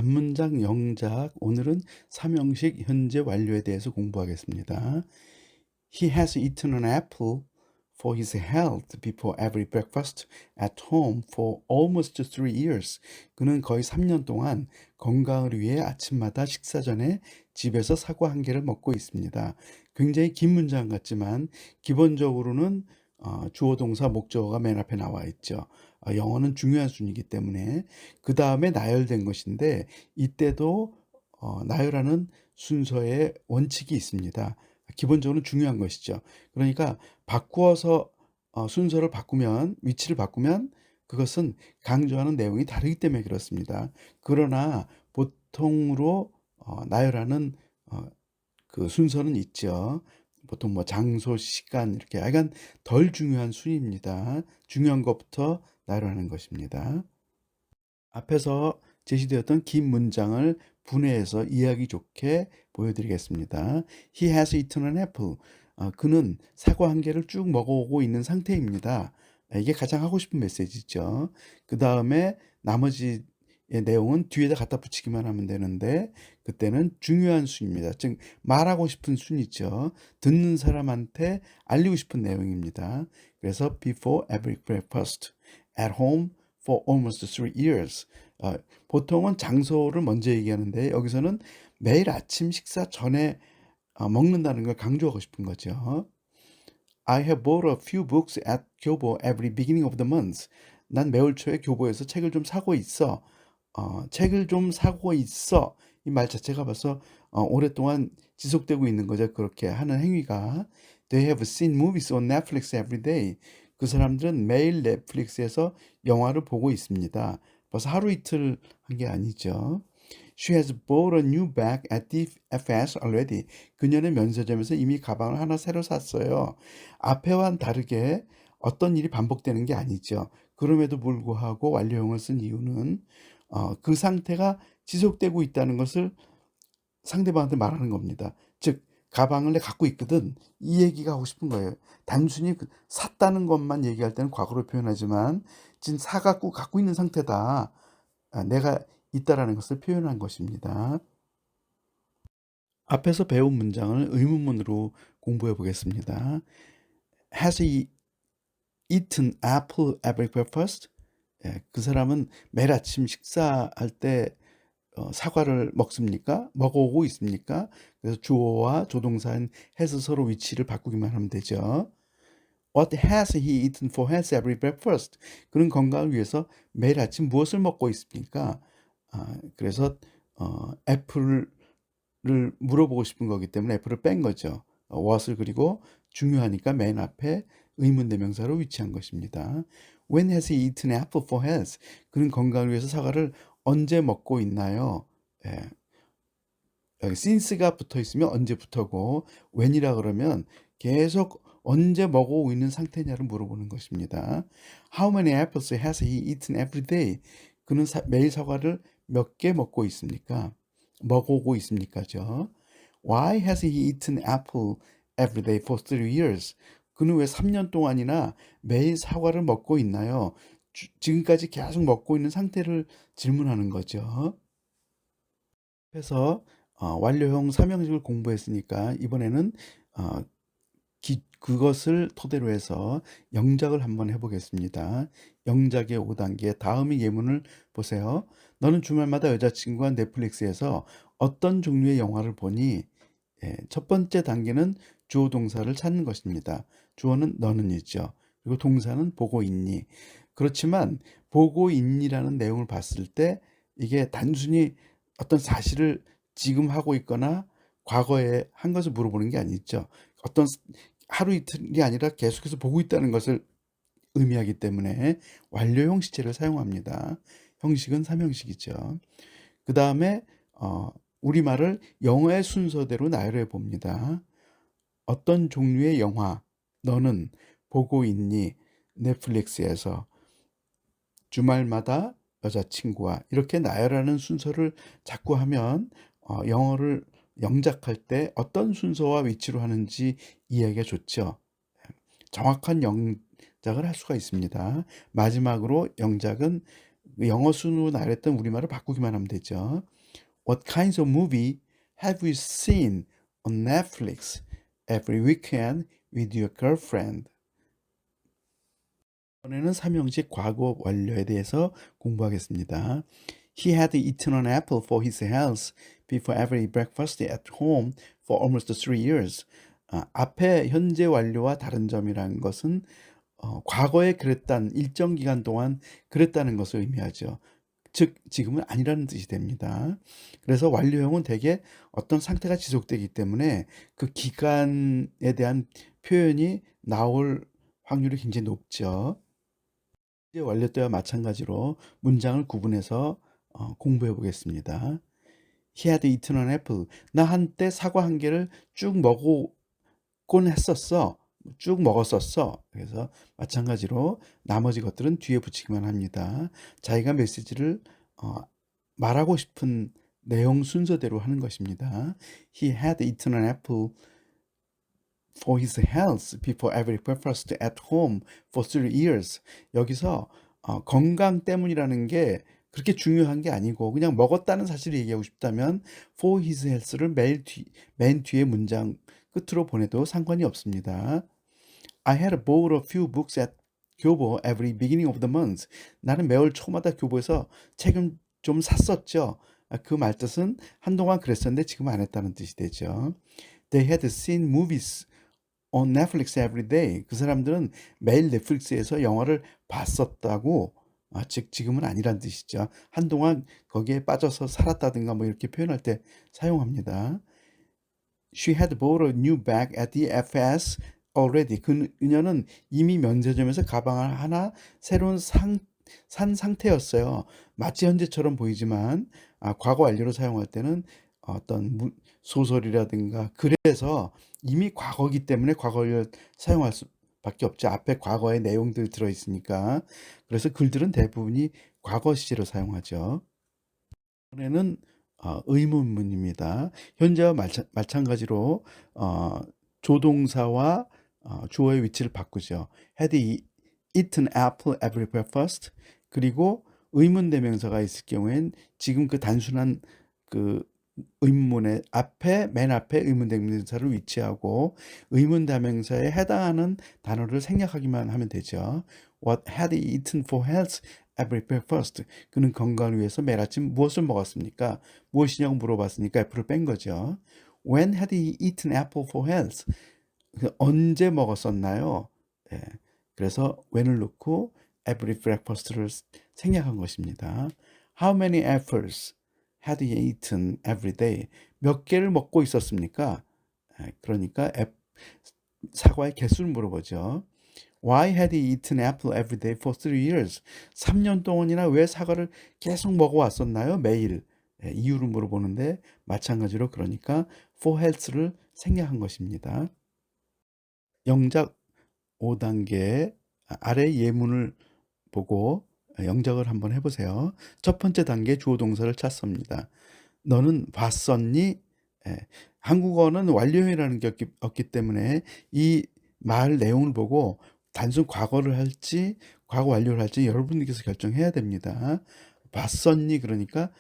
단문장 영작 오늘은 삼형식 현재 완료에 대해서 공부하겠습니다. He has eaten an apple for his health before every breakfast at home for almost 3 years. 그는 거의 3년 동안 건강을 위해 아침마다 식사 전에 집에서 사과 한 개를 먹고 있습니다. 굉장히 긴 문장 같지만 기본적으로는 주어 동사 목적어가 맨 앞에 나와 있죠. 영어는 중요한 순이기 때문에 그 다음에 나열된 것인데 이때도 나열하는 순서의 원칙이 있습니다. 기본적으로 중요한 것이죠. 그러니까 바꾸어서 순서를 바꾸면 위치를 바꾸면 그것은 강조하는 내용이 다르기 때문에 그렇습니다. 그러나 보통으로 나열하는 그 순서는 있죠. 보통 뭐 장소, 시간 이렇게 약간 덜 중요한 순위입니다. 중요한 것부터 나열하는 것입니다. 앞에서 제시되었던 긴 문장을 분해해서 이해하기 좋게 보여드리겠습니다. He has eaten an apple. 그는 사과 한 개를 쭉 먹어오고 있는 상태입니다. 이게 가장 하고 싶은 메시지죠. 그 다음에 나머지 내용은 뒤에다 갖다 붙이기만 하면 되는데 그때는 중요한 순입니다. 즉 말하고 싶은 순이죠. 듣는 사람한테 알리고 싶은 내용입니다. 그래서 before every breakfast at home for almost 3 years. 보통은 장소를 먼저 얘기하는데 여기서는 매일 아침 식사 전에 먹는다는 걸 강조하고 싶은 거죠. I have bought a few books at 교보 every beginning of the month. 난 매월 초에 교보에서 책을 좀 사고 있어. 책을 좀 사고 있어. 이 말 자체가 벌써 오랫동안 지속되고 있는 거죠. 그렇게 하는 행위가. They have seen movies on Netflix every day. 그 사람들은 매일 넷플릭스에서 영화를 보고 있습니다. 벌써 하루 이틀 한 게 아니죠. She has bought a new bag at the FS already. 그녀는 면세점에서 이미 가방을 하나 새로 샀어요. 앞에와는 다르게 어떤 일이 반복되는 게 아니죠. 그럼에도 불구하고 완료형을 쓴 이유는 그 상태가 지속되고 있다는 것을 상대방한테 말하는 겁니다. 즉 가방을 내가 갖고 있거든. 이 얘기가 하고 싶은 거예요. 단순히 샀다는 것만 얘기할 때는 과거로 표현하지만 지금 갖고 있는 상태다. 내가 있다라는 것을 표현한 것입니다. 앞에서 배운 문장을 의문문으로 공부해 보겠습니다. Has he eaten apple every breakfast? 그 사람은 매일 아침 식사할 때 사과를 먹습니까? 먹어오고 있습니까? 그래서 주어와 조동사인 has 서로 위치를 바꾸기만 하면 되죠. What has he eaten for his every breakfast? 그는 건강을 위해서 매일 아침 무엇을 먹고 있습니까? 그래서 애플을 물어보고 싶은 거기 때문에 애플을 뺀 거죠. what을 그리고 중요하니까 맨 앞에 의문대명사로 위치한 것입니다. When has he eaten apple for his? 그는 건강을 위해서 사과를 언제 먹고 있나요? 예. 여기 since가 붙어 있으면 언제부터고 when이라 그러면 계속 언제 먹어오고 있는 상태냐를 물어보는 것입니다. How many apples has he eaten every day? 그는 매일 사과를 몇 개 먹고 있습니까? 먹어오고 있습니까죠. Why has he eaten apple every day for 3 years? 그는 왜 3년 동안이나 매일 사과를 먹고 있나요? 지금까지 계속 먹고 있는 상태를 질문하는 거죠. 그래서 완료형 삼형식을 공부했으니까 이번에는 어, 그것을 토대로 해서 영작을 한번 해보겠습니다. 영작의 5단계 다음의 예문을 보세요. 너는 주말마다 여자친구와 넷플릭스에서 어떤 종류의 영화를 보니? 첫 번째 단계는 주어 동사를 찾는 것입니다. 주어는 너는 있죠. 그리고 동사는 보고 있니? 그렇지만 보고 있니라는 내용을 봤을 때 이게 단순히 어떤 사실을 지금 하고 있거나 과거에 한 것을 물어보는 게 아니죠. 어떤 하루 이틀이 아니라 계속해서 보고 있다는 것을 의미하기 때문에 완료형 시제를 사용합니다. 형식은 삼형식이죠. 그 다음에 우리말을 영어의 순서대로 나열해 봅니다. 어떤 종류의 영화 너는 보고 있니? 넷플릭스에서 주말마다 여자친구와 이렇게 나열하는 순서를 자꾸 하면 영어를 영작할 때 어떤 순서와 위치로 하는지 이해하기가 좋죠. 정확한 영작을 할 수가 있습니다. 마지막으로 영작은 영어 순으로 나열했던 우리말을 바꾸기만 하면 되죠. What kinds of movie have you seen on Netflix every weekend with your girlfriend? 이번에는 삼형식 과거 완료에 대해서 공부하겠습니다. He had eaten an apple for his health before every breakfast at home for almost 3 years. 앞에 현재 완료와 다른 점이라는 것은 과거에 그랬다는 일정 기간 동안 그랬다는 것을 의미하죠. 즉 지금은 아니라는 뜻이 됩니다. 그래서 완료형은 대개 어떤 상태가 지속되기 때문에 그 기간에 대한 표현이 나올 확률이 굉장히 높죠. 이제 완료 때와 마찬가지로 문장을 구분해서 공부해 보겠습니다. He had eaten an apple. 나 한때 사과 한 개를 쭉 먹었곤 했었어. 쭉 먹었었어. 그래서 마찬가지로 나머지 것들은 뒤에 붙이기만 합니다. 자기가 메시지를 말하고 싶은 내용 순서대로 하는 것입니다. He had eaten an apple for his health before every breakfast at home for 3 years. 여기서 건강 때문이라는 게 그렇게 중요한 게 아니고 그냥 먹었다는 사실을 얘기하고 싶다면 for his health를 맨 뒤에 문장 끝으로 보내도 상관이 없습니다. I had bought a few books at 교보 every beginning of the month. 나는 매월 초마다 교보에서 책을 좀 샀었죠. 그 말뜻은 한동안 그랬었는데 지금 안 했다는 뜻이 되죠. They had seen movies on Netflix every day. 그 사람들은 매일 넷플릭스에서 영화를 봤었다고, 즉 지금은 아니란 뜻이죠. 한동안 거기에 빠져서 살았다든가 뭐 이렇게 표현할 때 사용합니다. She had bought a new bag at the FS already. 그녀는 이미 면세점에서 가방을 하나 새로운 산 상태였어요. 마치 현재처럼 보이지만 과거 완료로 사용할 때는 어떤 소설이라든가 그래서 이미 과거기 때문에 과거 완료를 사용할 수밖에 없죠. 앞에 과거의 내용들 들어 있으니까. 그래서 글들은 대부분이 과거 시제로 사용하죠. 이번에는 의문문입니다. 현재와 마찬가지로 조동사와 주어의 위치를 바꾸죠. Had he eaten apple every breakfast? 그리고 의문 대명사가 있을 경우엔 지금 그 단순한 그 의문문의 앞에 맨 앞에 의문 대명사를 위치하고 의문 대명사에 해당하는 단어를 생략하기만 하면 되죠. What had he eaten for health every breakfast? 그는 건강을 위해서 매일 아침 무엇을 먹었습니까? 무엇이냐고 물어봤으니까 F를 뺀 거죠. When had he eaten apple for health? 언제 먹었었나요? 예. 그래서 when을 넣고 every breakfast를 생략한 것입니다. How many apples had he eaten every day? 몇 개를 먹고 있었습니까? 그러니까 사과의 개수를 물어보죠. Why had he eaten apple every day for 3 years? 3년 동안이나 왜 사과를 계속 먹어왔었나요? 매일. 이유를 물어보는데 마찬가지로 그러니까 for health를 생략한 것입니다. 영작 5단계 아래 예문을 보고 영작을 한번 해보세요. 첫 번째 단계 주어 동사를 찾습니다. 너는 봤었니? 한국어는 완료형이라는 게 없기 때문에 이 말 내용을 보고 단순 과거를 할지 과거 완료를 할지 여러분들께서 결정해야 됩니다. 봤었니? 그러니까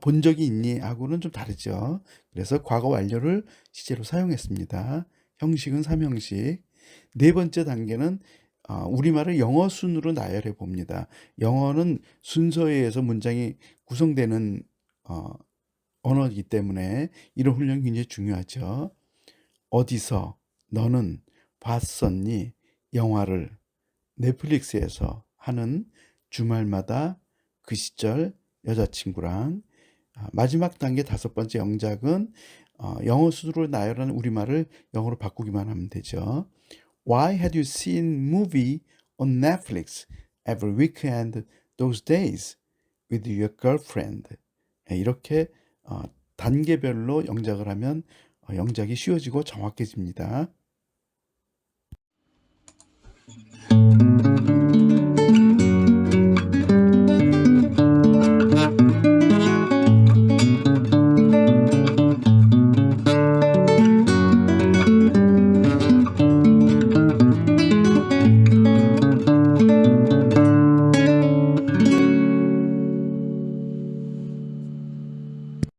본 적이 있니? 하고는 좀 다르죠. 그래서 과거 완료를 시제로 사용했습니다. 형식은 3형식. 네 번째 단계는 우리말을 영어 순으로 나열해 봅니다. 영어는 순서에 의해서 문장이 구성되는 언어이기 때문에 이런 훈련이 굉장히 중요하죠. 어디서 너는 봤었니? 영화를 넷플릭스에서 하는 주말마다 그 시절 여자친구랑. 마지막 단계 5번째 영작은 영어 순으로 나열하는 우리말을 영어로 바꾸기만 하면 되죠. Why had you seen movie on Netflix every weekend those days with your girlfriend? 이렇게 단계별로 영작을 하면 영작이 쉬워지고 정확해집니다.